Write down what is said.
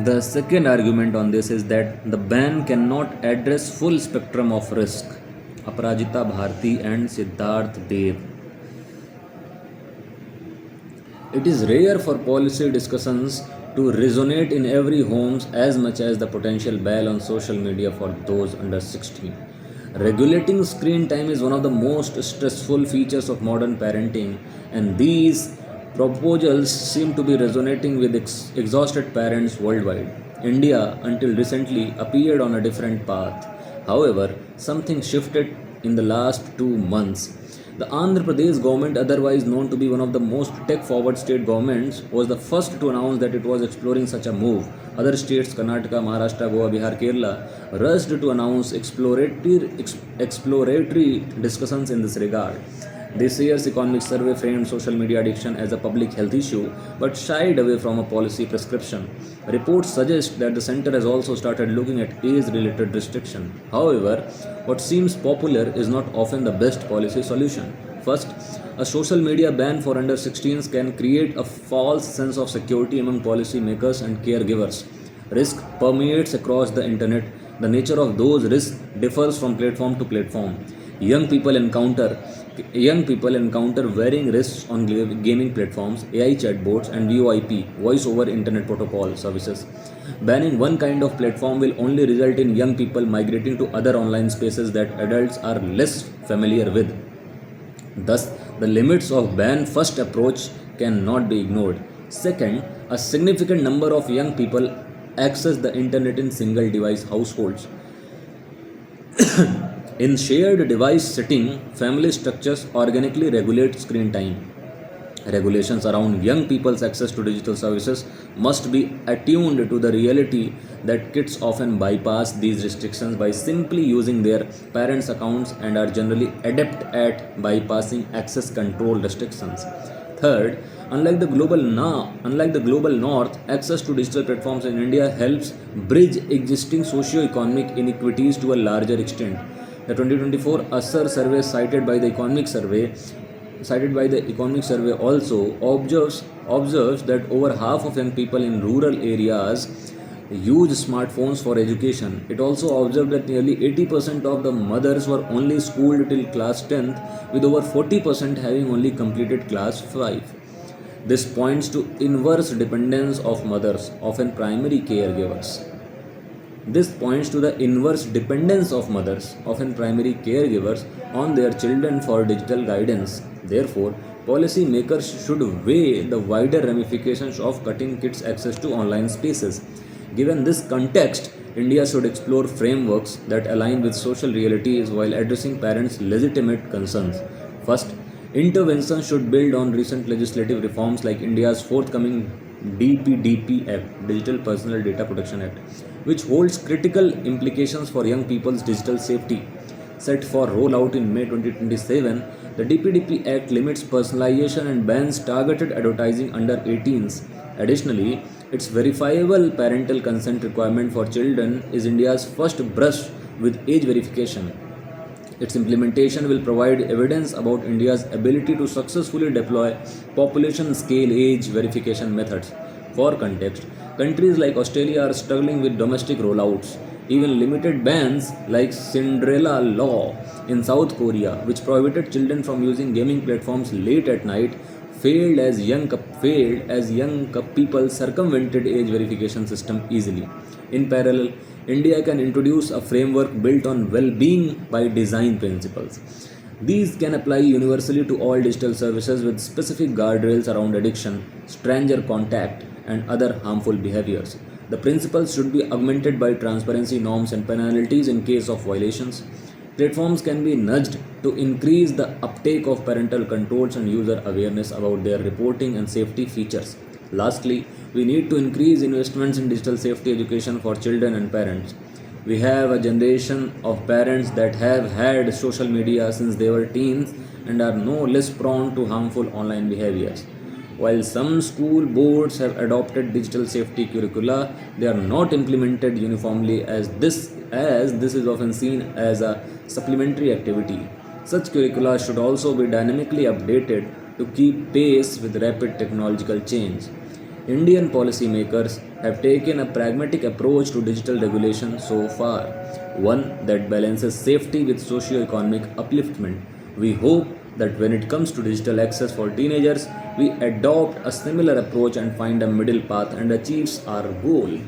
The second argument on this is that the ban cannot address full spectrum of risk. Aparajita Bharti and Siddharth Dev. It is rare for policy discussions to resonate in every home as much as the potential ban on social media for those under 16. Regulating screen time is one of the most stressful features of modern parenting, and these proposals seem to be resonating with exhausted parents worldwide. India, until recently, appeared on a different path. However, something shifted in the last 2 months. The Andhra Pradesh government, otherwise known to be one of the most tech forward state governments, was the first to announce that it was exploring such a move. Other states, Karnataka, Maharashtra, Goa, Bihar, Kerala, rushed to announce exploratory discussions in this regard. This year's economic survey framed social media addiction as a public health issue but shied away from a policy prescription. Reports suggest that the center has also started looking at age related restriction. However, what seems popular is not often the best policy solution. First, a social media ban for under 16s can create a false sense of security among policymakers and caregivers. Risk permeates across the internet. The nature of those risks differs from platform to platform. Young people encounter Young people encounter varying risks on gaming platforms, AI chatbots, and VoIP (Voice over Internet Protocol) services. Banning one kind of platform will only result in young people migrating to other online spaces that adults are less familiar with. Thus, the limits of ban first approach cannot be ignored. Second, a significant number of young people access the internet in single device households. In shared device setting, family structures organically regulate screen time. Regulations around young people's access to digital services must be attuned to the reality that kids often bypass these restrictions by simply using their parents' accounts and are generally adept at bypassing access control restrictions. Third, unlike the global north, access to digital platforms in India helps bridge existing socio-economic inequities to a larger extent. The 2024 USSR survey cited by the economic survey also observes that over half of young people in rural areas use smartphones for education. It also observed that nearly 80% of the mothers were only schooled till class 10th, with over 40% having only completed class 5. This points to inverse dependence of mothers, often primary caregivers. This points to the inverse dependence of mothers, often primary caregivers, on their children for digital guidance. Therefore, policy makers should weigh the wider ramifications of cutting kids' access to online spaces. Given this context, India should explore frameworks that align with social realities while addressing parents' legitimate concerns. First, intervention should build on recent legislative reforms like India's forthcoming DPDP Act, Digital Personal Data Protection Act, which holds critical implications for young people's digital safety. Set for rollout in May 2027, the DPDP Act limits personalization and bans targeted advertising under 18s. Additionally, its verifiable parental consent requirement for children is India's first brush with age verification. Its implementation will provide evidence about India's ability to successfully deploy population scale age verification methods. For context, countries like Australia are struggling with domestic rollouts. Even limited bans like Cinderella Law in South Korea, which prohibited children from using gaming platforms late at night, failed as people circumvented age verification system easily. In parallel, India can introduce a framework built on well-being by design principles. These can apply universally to all digital services with specific guardrails around addiction, stranger contact, and other harmful behaviors. The principles should be augmented by transparency norms and penalties in case of violations. Platforms can be nudged to increase the uptake of parental controls and user awareness about their reporting and safety features. Lastly, we need to increase investments in digital safety education for children and parents. We have a generation of parents that have had social media since they were teens and are no less prone to harmful online behaviors. While some school boards have adopted digital safety curricula, they are not implemented uniformly as this is often seen as a supplementary activity. Such curricula should also be dynamically updated to keep pace with rapid technological change. Indian policymakers, have taken a pragmatic approach to digital regulation so far, one that balances safety with socio-economic upliftment. We hope that when it comes to digital access for teenagers, we adopt a similar approach and find a middle path and achieves our goal.